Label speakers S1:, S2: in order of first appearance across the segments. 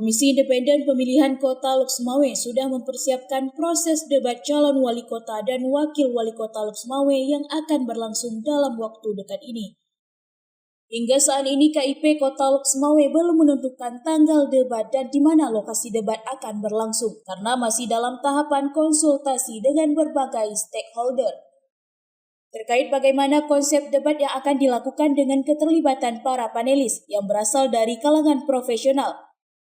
S1: Komisi Independen Pemilihan Kota Loksmawe sudah mempersiapkan proses debat calon wali kota dan wakil wali kota Loksmawe yang akan berlangsung dalam waktu dekat ini. Hingga saat ini KIP Kota Loksmawe belum menentukan tanggal debat dan di mana lokasi debat akan berlangsung karena masih dalam tahapan konsultasi dengan berbagai stakeholder. Terkait bagaimana konsep debat yang akan dilakukan dengan keterlibatan para panelis yang berasal dari kalangan profesional.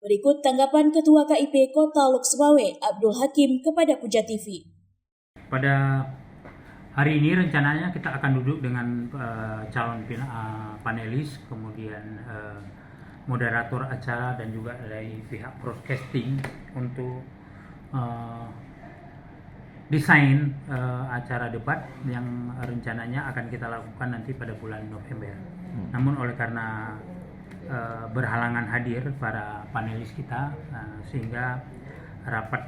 S1: Berikut tanggapan Ketua KIP Kota Loksmawe, Abdul Hakim kepada Puja TV.
S2: Pada hari ini rencananya kita akan duduk dengan calon panelis, kemudian moderator acara dan juga dari pihak broadcasting untuk desain acara debat yang rencananya akan kita lakukan nanti pada bulan November. Namun oleh karena berhalangan hadir para panelis kita, sehingga rapat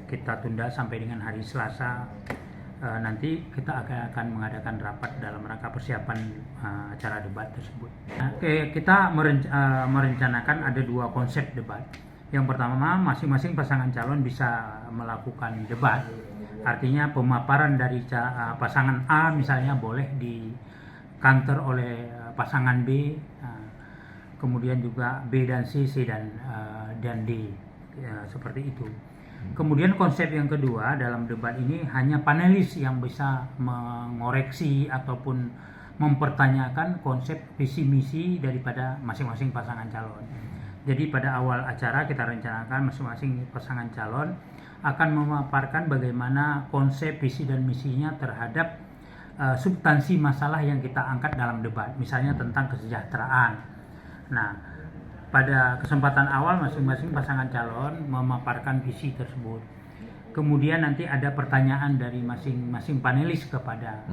S2: kita tunda sampai dengan hari Selasa. Nanti kita akan mengadakan rapat dalam rangka persiapan acara debat tersebut. Kita merencanakan ada dua konsep debat. Yang pertama, masing-masing pasangan calon bisa melakukan debat. Artinya pemaparan dari pasangan A misalnya boleh di counter oleh pasangan B, kemudian juga B dan C, C dan D, seperti itu. Kemudian konsep yang kedua dalam debat ini hanya panelis yang bisa mengoreksi ataupun mempertanyakan konsep visi misi daripada masing-masing pasangan calon. Jadi pada awal acara kita rencanakan masing-masing pasangan calon akan memaparkan bagaimana konsep visi dan misinya terhadap substansi masalah yang kita angkat dalam debat, misalnya tentang kesejahteraan. Nah, pada kesempatan awal masing-masing pasangan calon memaparkan visi tersebut. Kemudian nanti ada pertanyaan dari masing-masing panelis kepada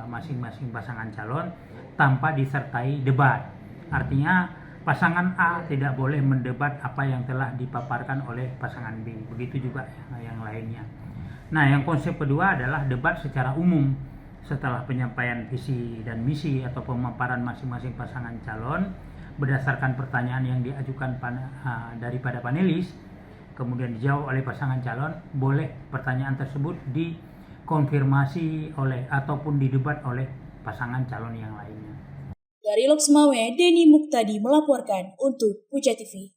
S2: masing-masing pasangan calon tanpa disertai debat. Artinya pasangan A tidak boleh mendebat apa yang telah dipaparkan oleh pasangan B. Begitu juga yang lainnya. Nah, yang konsep kedua adalah debat secara umum. Setelah penyampaian visi dan misi atau pemaparan masing-masing pasangan calon, berdasarkan pertanyaan yang diajukan daripada panelis, kemudian dijawab oleh pasangan calon, boleh pertanyaan tersebut dikonfirmasi oleh ataupun didebat oleh pasangan calon yang lainnya.
S1: Dari Loksmawe, Denny Muktadi melaporkan untuk Puja TV.